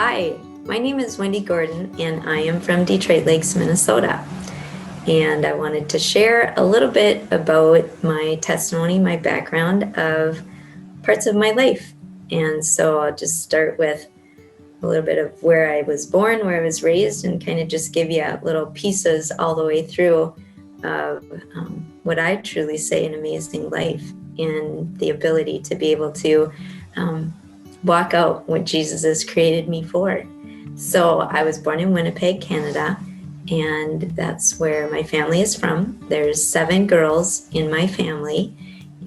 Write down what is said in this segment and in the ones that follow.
Hi, my name is Wendy Gordon, and I am from Detroit Lakes, Minnesota. And I wanted to share a little bit about my testimony, my background of parts of my life. And so I'll just start with a little bit of where I was born, where I was raised, and kind of just give you little pieces all the way through of what I truly say an amazing life and the ability to be able to walk out what Jesus has created me for. So I was born in Winnipeg, Canada, and that's where my family is from. There's 7 girls in my family,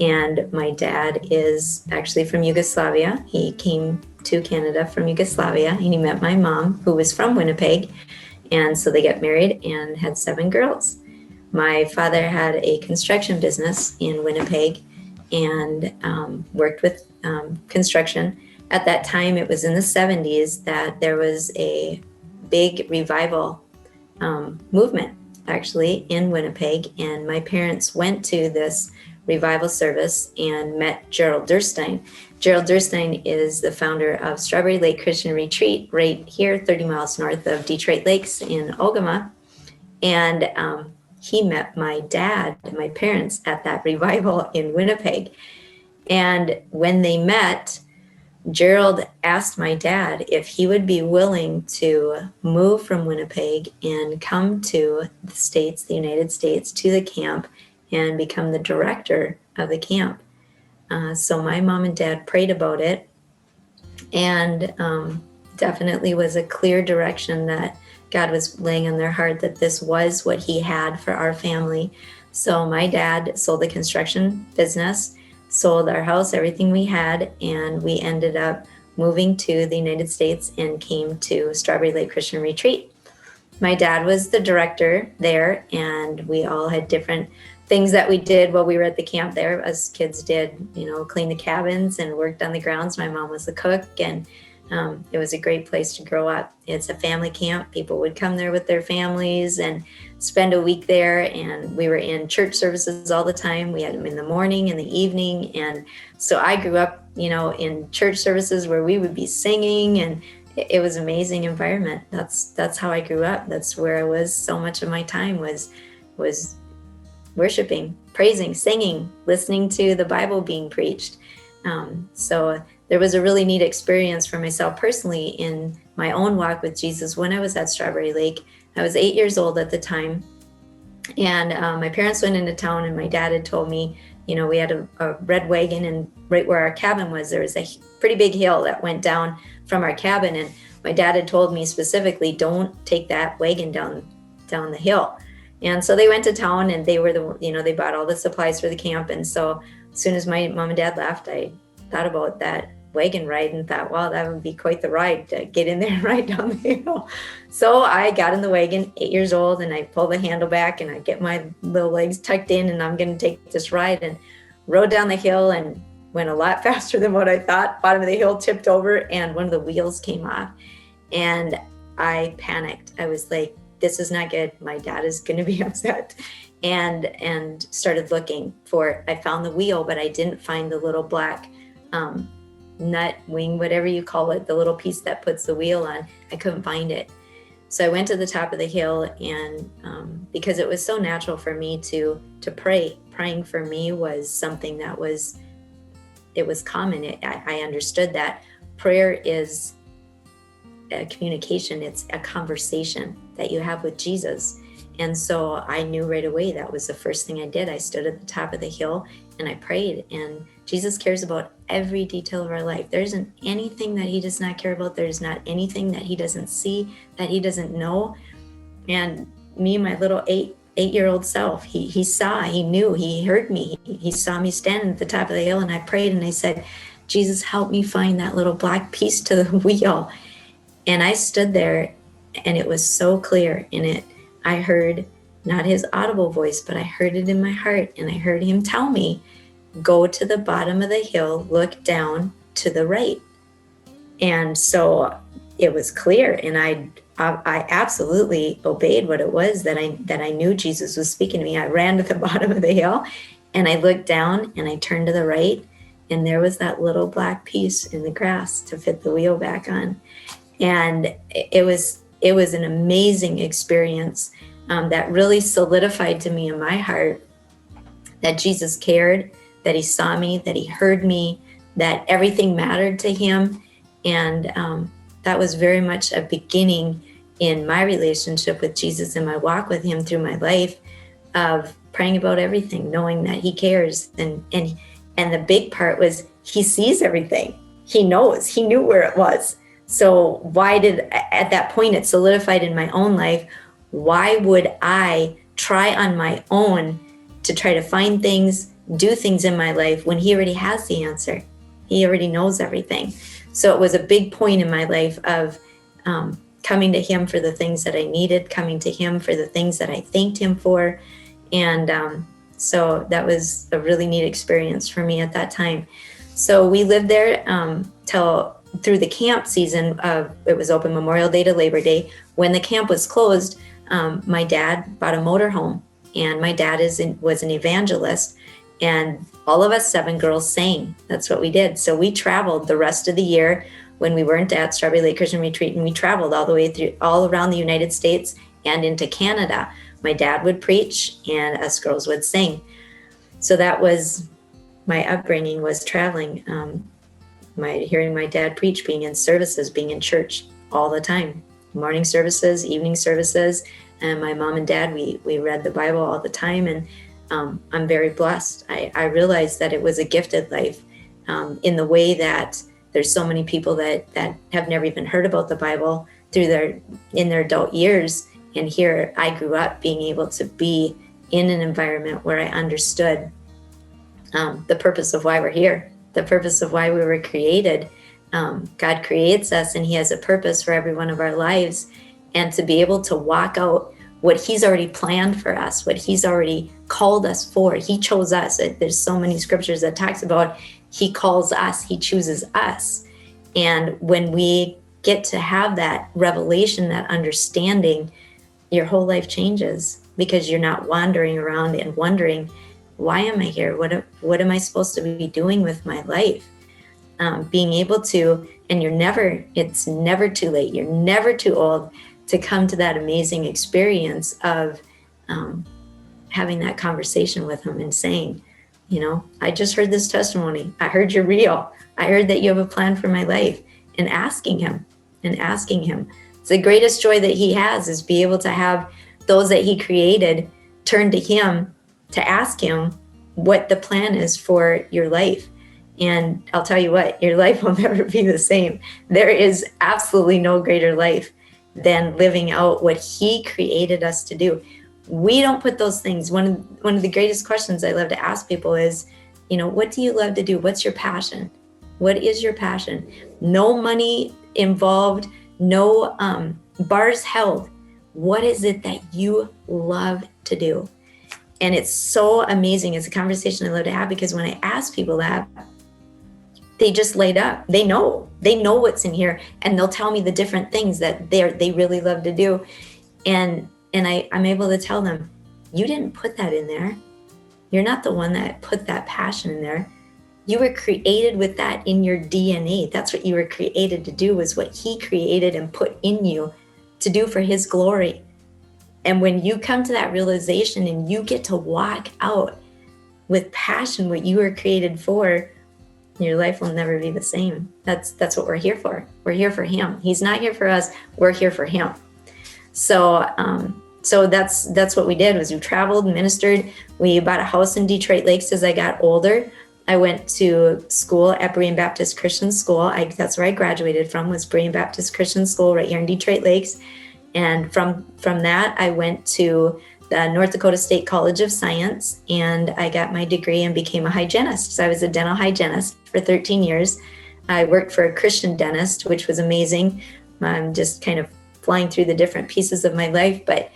and my dad is actually from Yugoslavia. He came to Canada from Yugoslavia, and he met my mom, who was from Winnipeg, and so they got married and had 7 girls. My father had a construction business in Winnipeg and worked with construction. At that time, it was in the 70s that there was a big revival movement actually in Winnipeg, and my parents went to this revival service and met Gerald Durstein. Gerald Durstein is the founder of Strawberry Lake Christian Retreat right here 30 miles north of Detroit Lakes in Ogama, and he met my dad and my parents at that revival in Winnipeg. And when they met, Gerald asked my dad if he would be willing to move from Winnipeg and come to the States, the United States, to the camp and become the director of the camp. So my mom and dad prayed about it, and definitely was a clear direction that God was laying on their heart that this was what he had for our family. So my dad sold the construction business, sold our house, everything we had, and we ended up moving to the United States and came to Strawberry Lake Christian Retreat. My dad was the director there, and we all had different things that we did while we were at the camp there. As kids did, clean the cabins and worked on the grounds. My mom was the cook, and it was a great place to grow up. It's a family camp. People would come there with their families and spend a week there, and we were in church services all the time. We had them in the morning, in the evening, and so I grew up, in church services where we would be singing, and it was an amazing environment. That's how I grew up. That's where I was. So much of my time was worshiping, praising, singing, listening to the Bible being preached. So there was a really neat experience for myself personally in my own walk with Jesus when I was at Strawberry Lake. I was 8 years old at the time, and my parents went into town, and my dad had told me, we had a red wagon, and right where our cabin was, there was a pretty big hill that went down from our cabin, and my dad had told me specifically, don't take that wagon down the hill. And so they went to town, and they were they bought all the supplies for the camp. And so as soon as my mom and dad left, I thought about that wagon ride and thought, wow, that would be quite the ride to get in there and ride down the hill. So I got in the wagon, 8 years old, and I pulled the handle back, and I get my little legs tucked in, and I'm going to take this ride, and rode down the hill and went a lot faster than what I thought. Bottom of the hill tipped over, and one of the wheels came off, and I panicked. I was like, this is not good. My dad is going to be upset. And started looking for it. I found the wheel, but I didn't find the little black nut, wing, whatever you call it, the little piece that puts the wheel on. I couldn't find it. So I went to the top of the hill, and because it was so natural for me to pray, praying for me was something that was common. I understood that prayer is a communication. It's a conversation that you have with Jesus. And so I knew right away that was the first thing I did. I stood at the top of the hill and I prayed. And Jesus cares about every detail of our life. There isn't anything that he does not care about. There's not anything that he doesn't see, that he doesn't know. And me, my little eight-year-old self, he saw, he knew, he heard me. He saw me standing at the top of the hill, and I prayed and I said, Jesus, help me find that little black piece to the wheel. And I stood there, and it was so clear in it. I heard not his audible voice, but I heard it in my heart, and I heard him tell me, go to the bottom of the hill, look down to the right. And so it was clear, and I absolutely obeyed what it was that I knew Jesus was speaking to me. I ran to the bottom of the hill, and I looked down, and I turned to the right, and there was that little black piece in the grass to fit the wheel back on. And it was an amazing experience that really solidified to me in my heart that Jesus cared, that he saw me, that he heard me, that everything mattered to him. And that was very much a beginning in my relationship with Jesus and my walk with him through my life, of praying about everything, knowing that he cares. And the big part was he sees everything. He knows, he knew where it was. So at that point, it solidified in my own life, why would I try on my own to try to find things, do things in my life when he already has the answer? He already knows everything. So it was a big point in my life of coming to him for the things that I needed, coming to him for the things that I thanked him for. And so that was a really neat experience for me at that time. So we lived there through the camp season. It was open Memorial Day to Labor Day. When the camp was closed, my dad bought a motorhome, and my dad was an evangelist, and all of us 7 girls sang. That's what we did. So we traveled the rest of the year when we weren't at Strawberry Lake Christian Retreat, and we traveled all the way through, all around the United States and into Canada. My dad would preach and us girls would sing. So that was my upbringing, was traveling, hearing my dad preach, being in services, being in church all the time, morning services, evening services. And my mom and dad, we read the Bible all the time. And I'm very blessed. I realized that it was a gifted life in the way that there's so many people that have never even heard about the Bible in their adult years. And here I grew up being able to be in an environment where I understood the purpose of why we're here, the purpose of why we were created. God creates us, and he has a purpose for every one of our lives. And to be able to walk out what he's already planned for us, what he's already called us for. He chose us. There's so many scriptures that talks about he calls us, he chooses us. And when we get to have that revelation, that understanding, your whole life changes, because you're not wandering around and wondering, why am I here? What am I supposed to be doing with my life? Being able to, and it's never too late. You're never too old to come to that amazing experience of having that conversation with him and saying, I just heard this testimony. I heard you're real. I heard that you have a plan for my life. And asking him. It's the greatest joy that he has, is be able to have those that he created turn to him to ask him what the plan is for your life. And I'll tell you what, your life will never be the same. There is absolutely no greater life than living out what he created us to do. We don't put those things. One of the greatest questions I love to ask people is, what do you love to do? What's your passion? What is your passion? No money involved, no bars held. What is it that you love to do? And it's so amazing. It's a conversation I love to have, because when I ask people that, they just light up. They know what's in here, and they'll tell me the different things that they really love to do. And I'm able to tell them, you didn't put that in there. You're not the one that put that passion in there. You were created with that in your DNA. That's what you were created to do, was what he created and put in you to do for his glory. And when you come to that realization and you get to walk out with passion what you were created for, your life will never be the same. That's what we're here for. We're here for him. He's not here for us. We're here for him. So that's what we did, was we traveled, ministered. We bought a house in Detroit Lakes as I got older. I went to school at Berean Baptist Christian School. That's where I graduated from, was Berean Baptist Christian School right here in Detroit Lakes. And from that, I went to the North Dakota State College of Science, and I got my degree and became a hygienist. So I was a dental hygienist for 13 years. I worked for a Christian dentist, which was amazing. I'm just kind of flying through the different pieces of my life, but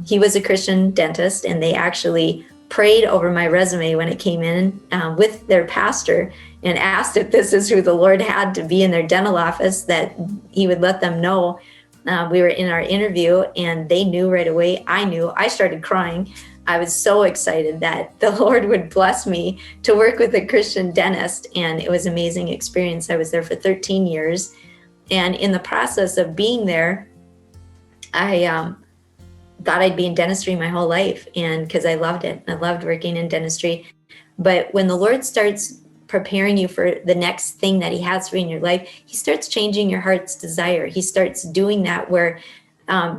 he was a Christian dentist, and they actually prayed over my resume when it came in with their pastor, and asked if this is who the Lord had to be in their dental office, that he would let them know. We were in our interview, and they knew right away. I knew. I started crying. I was so excited that the Lord would bless me to work with a Christian dentist, and it was an amazing experience. I was there for 13 years, And in the process of being there, I thought I'd be in dentistry my whole life, and because I loved it. I loved working in dentistry. But when the Lord starts preparing you for the next thing that he has for you in your life, he starts changing your heart's desire. He starts doing that where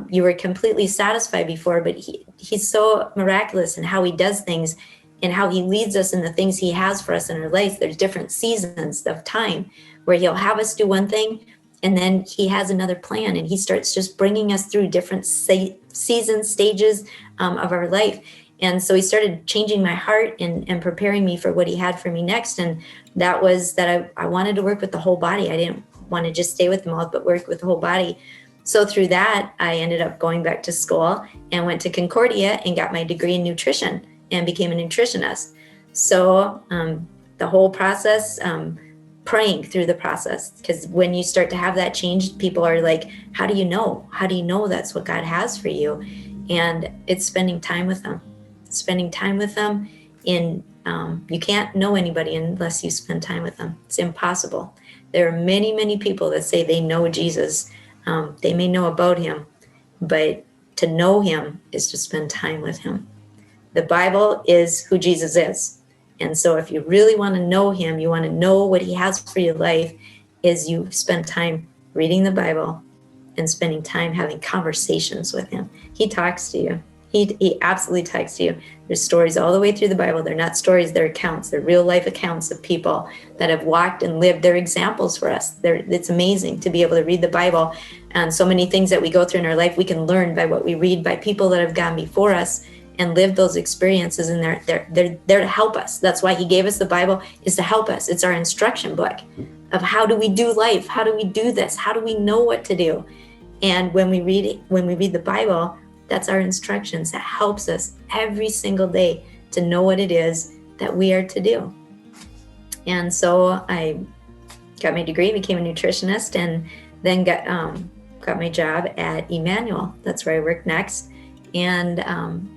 you were completely satisfied before, but he's so miraculous in how he does things and how he leads us in the things he has for us in our life. There's different seasons of time where he'll have us do one thing, and then he has another plan, and he starts just bringing us through different season stages of our life. And so he started changing my heart and preparing me for what he had for me next. And that was that I wanted to work with the whole body. I didn't want to just stay with the mouth, but work with the whole body. So through that, I ended up going back to school and went to Concordia and got my degree in nutrition and became a nutritionist. So the whole process, praying through the process, because when you start to have that change, people are like, how do you know? How do you know that's what God has for you? And it's spending time with them. Spending time with them in you can't know anybody unless you spend time with them. It's impossible. There are many, many people that say they know Jesus. They may know about him, but to know him is to spend time with him. The Bible is who Jesus is. And so if you really want to know him, you want to know what he has for your life, is you spend time reading the Bible and spending time having conversations with him. He talks to you. He absolutely talks to you. There's stories all the way through the Bible. They're not stories, they're accounts. They're real life accounts of people that have walked and lived. They're examples for us. It's amazing to be able to read the Bible. And so many things that we go through in our life, we can learn by what we read, by people that have gone before us and lived those experiences, and they're there to help us. That's why he gave us the Bible, is to help us. It's our instruction book of how do we do life? How do we do this? How do we know what to do? And when we read the Bible, that's our instructions. That helps us every single day to know what it is that we are to do. And so I got my degree, became a nutritionist, and then got my job at Emmanuel. That's where I worked next. And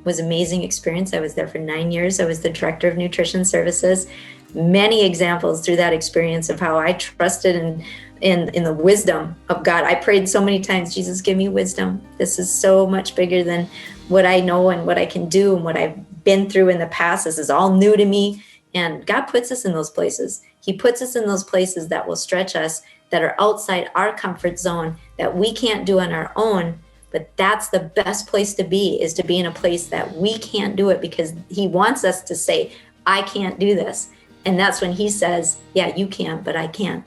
was an amazing experience. I was there for 9 years. I was the director of nutrition services. Many examples through that experience of how I trusted in the wisdom of God. I prayed so many times, Jesus, give me wisdom. This is so much bigger than what I know and what I can do and what I've been through in the past. This is all new to me. And God puts us in those places. He puts us in those places that will stretch us, that are outside our comfort zone, that we can't do on our own. But that's the best place to be, is to be in a place that we can't do it, because he wants us to say, I can't do this. And that's when he says, yeah, you can, but I can't.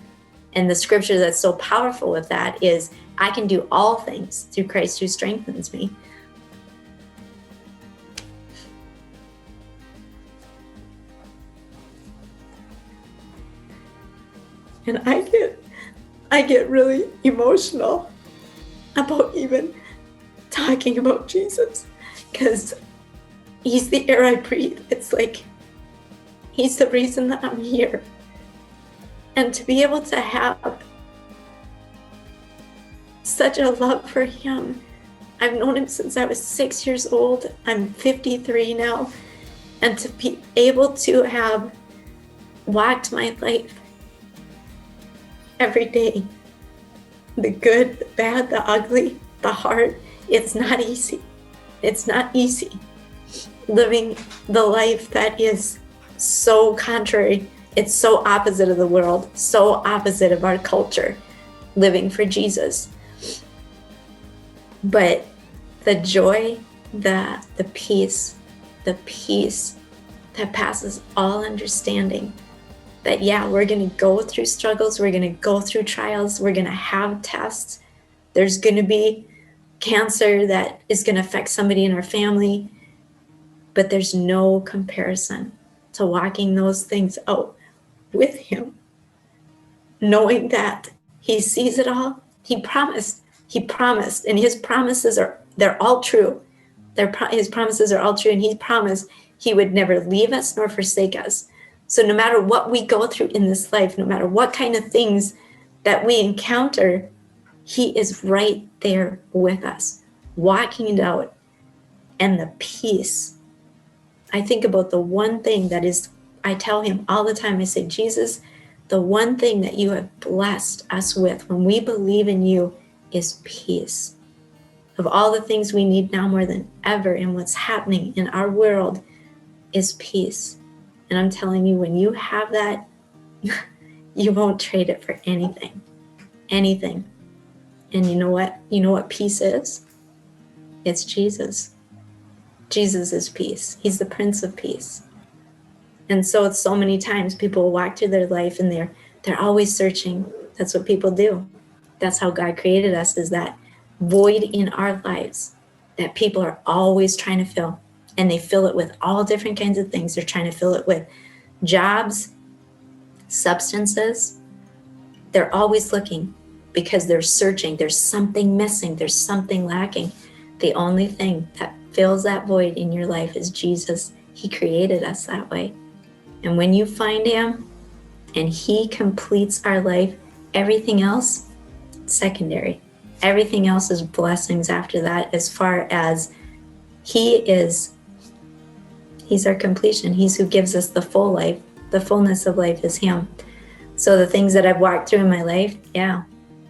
And the scripture that's so powerful with that is, I can do all things through Christ who strengthens me. And I get really emotional about even talking about Jesus, because he's the air I breathe. It's like he's the reason that I'm here. And to be able to have such a love for him. I've known him since I was 6 years old. I'm 53 now. And to be able to have walked my life every day, the good, the bad, the ugly, the hard, it's not easy. It's not easy living the life that is so contrary. It's so opposite of the world, so opposite of our culture, living for Jesus. But the joy, the peace that passes all understanding, that yeah, we're going to go through struggles, we're going to go through trials, we're going to have tests, there's going to be cancer that is going to affect somebody in our family, but there's no comparison to walking those things out with him, knowing that he sees it all. He promised, and his promises they're all true. His promises are all true, and he promised he would never leave us nor forsake us. So no matter what we go through in this life, no matter what kind of things that we encounter, he is right there with us, walking it out. And the peace. I think about the one thing that is, I tell him all the time, I say, Jesus, The one thing that you have blessed us with when we believe in you is peace. Of all the things we need now more than ever in what's happening in our world is peace. And I'm telling you, when you have that, you won't trade it for anything. Anything. And you know what? You know what peace is? It's Jesus. Jesus is peace. He's the Prince of Peace. And so many times people walk through their life and they're always searching. That's what people do. That's how God created us, is that void in our lives that people are always trying to fill. And they fill it with all different kinds of things. They're trying to fill it with jobs, substances. They're always looking because they're searching. There's something missing. There's something lacking. The only thing that fills that void in your life is Jesus. He created us that way. And when you find him and he completes our life, everything else, secondary. Everything else is blessings after that, as far as he's our completion. He's who gives us the full life. The fullness of life is him. So the things that I've walked through in my life, yeah.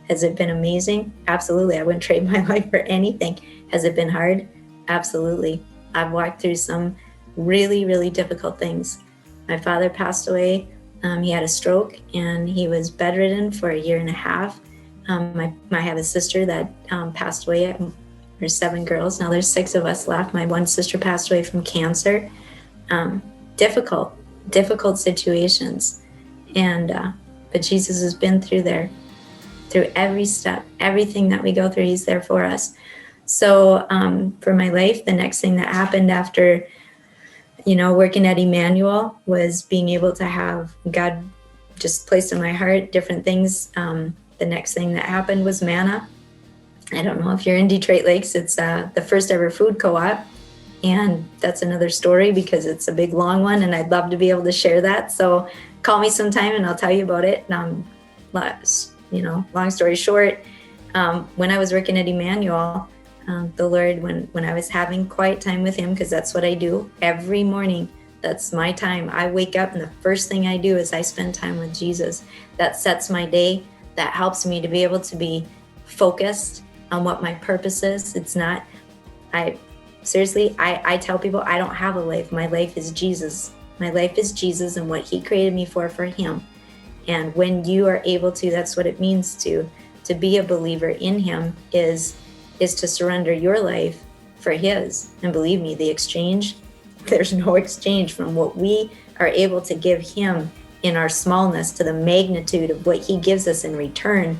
Has it been amazing? Absolutely. I wouldn't trade my life for anything. Has it been hard? Absolutely. I've walked through some really, really difficult things. My father passed away. He had a stroke and he was bedridden for 1.5 years. I have a sister that passed away. There's 7 girls. Now there's 6 of us left. My one sister passed away from cancer. Difficult situations. But Jesus has been through every step, everything that we go through, he's there for us. So for my life, the next thing that happened after, working at Emmanuel was being able to have God just placed in my heart different things. The next thing that happened was manna. I don't know if you're in Detroit Lakes. It's the first ever food co-op. And that's another story because it's a big, long one. And I'd love to be able to share that. So call me sometime and I'll tell you about it. Long story short, when I was working at Emmanuel, the Lord, when I was having quiet time with him, because that's what I do every morning, that's my time. I wake up and the first thing I do is I spend time with Jesus. That sets my day. That helps me to be able to be focused on what my purpose is. It's not, I tell people I don't have a life. My life is Jesus. My life is Jesus and what he created me for him. And when you are able to, that's what it means to be a believer in him is to surrender your life for his. And believe me, the exchange, there's no exchange from what we are able to give him in our smallness to the magnitude of what he gives us in return.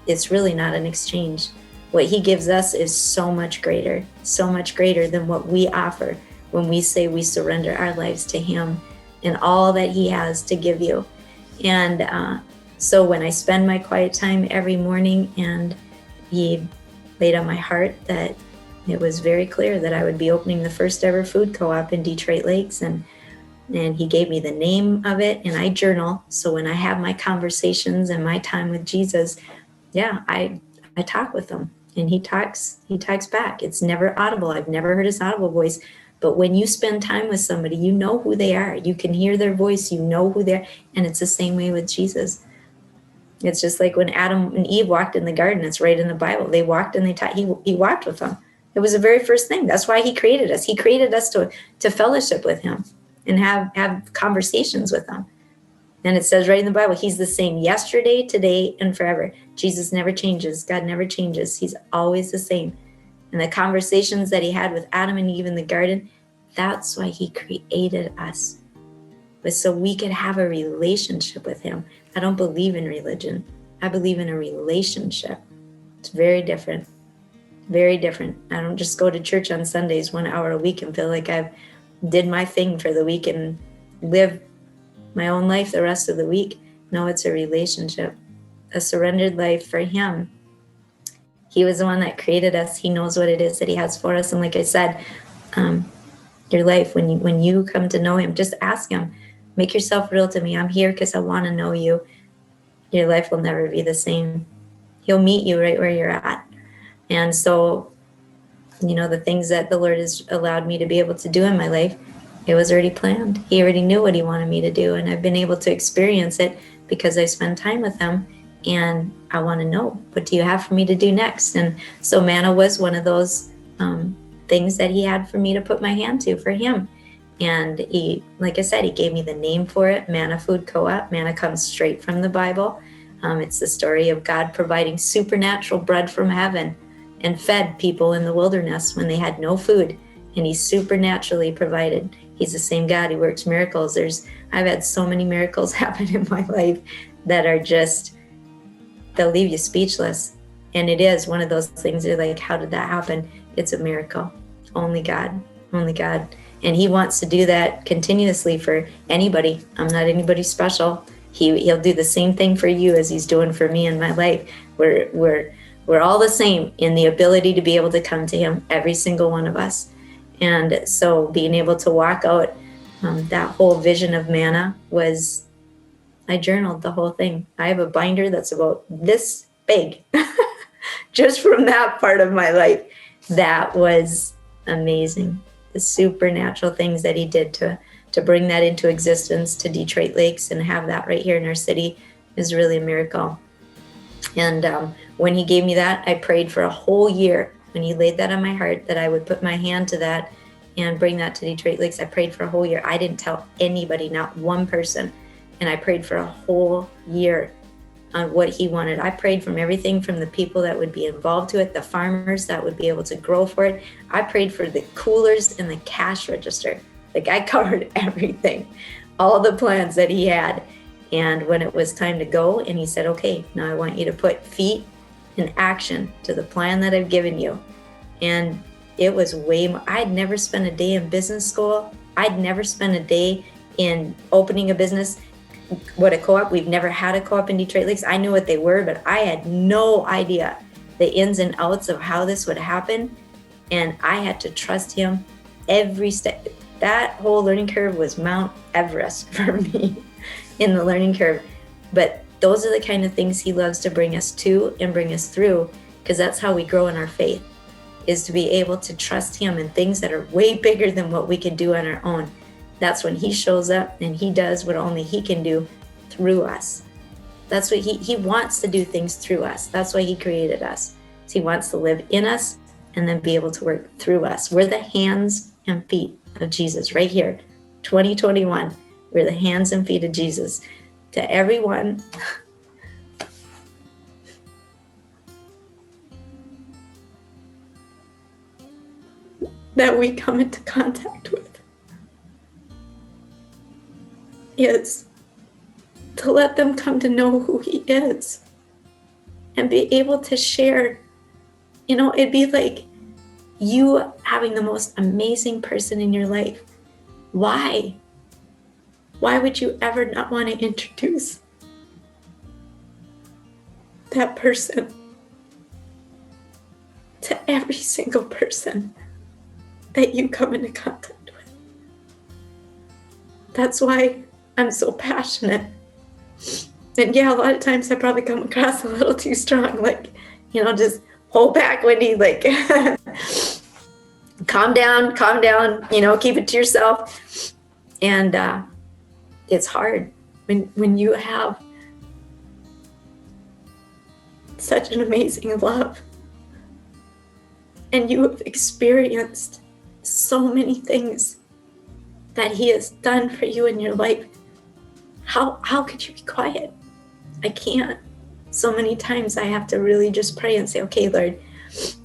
It's really not an exchange. What he gives us is so much greater than what we offer when we say we surrender our lives to him and all that he has to give you. And so when I spend my quiet time every morning, and he laid on my heart that it was very clear that I would be opening the first ever food co-op in Detroit Lakes, and he gave me the name of it, and I journal. So when I have my conversations and my time with Jesus, I talk with him, and he talks back. It's never audible. I've never heard his audible voice. But when you spend time with somebody, you know who they are. You can hear their voice. You know who they're. And it's the same way with Jesus. It's just like when Adam and Eve walked in the garden. It's right in the Bible. They walked and they taught. He walked with them. It was the very first thing. That's why he created us. He created us to fellowship with him and have conversations with him. And it says right in the Bible, he's the same yesterday, today, and forever. Jesus never changes. God never changes. He's always the same. And the conversations that he had with Adam and Eve in the garden, that's why he created us. But so we could have a relationship with him. I don't believe in religion. I believe in a relationship. It's very different. Very different. I don't just go to church on Sundays 1 hour a week and feel like I've did my thing for the week and live my own life the rest of the week. No, it's a relationship, a surrendered life for him. He was the one that created us. He knows what it is that he has for us. And like I said, your life, when you come to know him, just ask him, make yourself real to me. I'm here because I want to know you. Your life will never be the same. He'll meet you right where you're at. And so, the things that the Lord has allowed me to be able to do in my life, it was already planned. He already knew what he wanted me to do. And I've been able to experience it because I spend time with him, and I want to know, what do you have for me to do next? And so manna was one of those things that he had for me to put my hand to for him. And he, like I said, he gave me the name for it, Manna Food Co-op. Manna comes straight from the Bible. It's the story of God providing supernatural bread from heaven and fed people in the wilderness when they had no food. And he supernaturally provided. He's the same God. He works miracles. I've had so many miracles happen in my life that are just, they'll leave you speechless. And it is one of those things you're like, how did that happen? It's a miracle. Only God. Only God. And he wants to do that continuously for anybody. I'm not anybody special. He'll do the same thing for you as he's doing for me in my life. We're all the same in the ability to be able to come to him, every single one of us. And so being able to walk out that whole vision of manna was, I journaled the whole thing. I have a binder that's about this big just from that part of my life. That was amazing. The supernatural things that he did to bring that into existence to Detroit Lakes and have that right here in our city is really a miracle. And when he gave me that, I prayed for a whole year. When he laid that on my heart, that I would put my hand to that and bring that to Detroit Lakes, I prayed for a whole year. I didn't tell anybody, not one person. And I prayed for a whole year on what he wanted. I prayed from everything from the people that would be involved to it, the farmers that would be able to grow for it. I prayed for the coolers and the cash register. Like, I covered everything, all the plans that he had. And when it was time to go, and he said, okay, now I want you to put feet in action to the plan that I've given you. And it was way more. I'd never spent a day in business school. I'd never spent a day in opening a business. What a co-op, we've never had a co-op in Detroit Lakes. I knew what they were, but I had no idea the ins and outs of how this would happen. And I had to trust him every step. That whole learning curve was Mount Everest for me in the learning curve. But those are the kind of things he loves to bring us to and bring us through, because that's how we grow in our faith, is to be able to trust him in things that are way bigger than what we can do on our own. That's when he shows up and he does what only he can do through us. That's what he wants to do, things through us. That's why he created us. So he wants to live in us and then be able to work through us. We're the hands and feet of Jesus right here. 2021, we're the hands and feet of Jesus. To everyone that we come into contact with, is to let them come to know who he is and be able to share. You know, it'd be like you having the most amazing person in your life. Why? Why would you ever not want to introduce that person to every single person that you come into contact with? That's why I'm so passionate. And yeah, a lot of times I probably come across a little too strong, like, you know, just hold back, Wendy, like, calm down, you know, keep it to yourself. And it's hard when you have such an amazing love and you have experienced so many things that he has done for you in your life. How could you be quiet? I can't. So many times I have to really just pray and say, okay, Lord,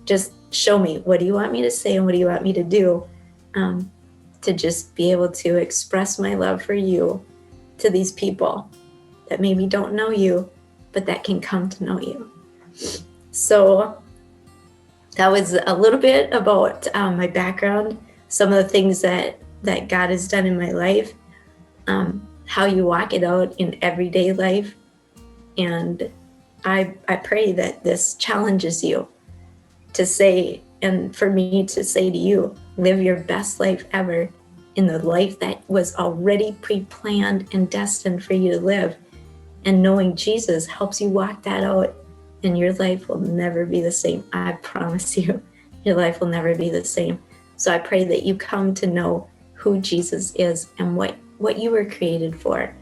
just show me, what do you want me to say and what do you want me to do, to just be able to express my love for you to these people that maybe don't know you, but that can come to know you. So that was a little bit about my background, some of the things that God has done in my life, how you walk it out in everyday life. And I pray that this challenges you to say, and for me to say to you, live your best life ever in the life that was already pre-planned and destined for you to live. And knowing Jesus helps you walk that out, and your life will never be the same. I promise you, your life will never be the same. So I pray that you come to know who Jesus is and what you were created for.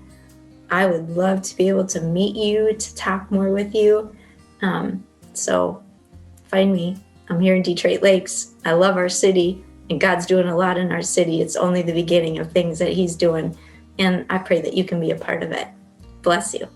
I would love to be able to meet you, to talk more with you. So find me. I'm here in Detroit Lakes. I love our city, and God's doing a lot in our city. It's only the beginning of things that He's doing, and I pray that you can be a part of it. Bless you.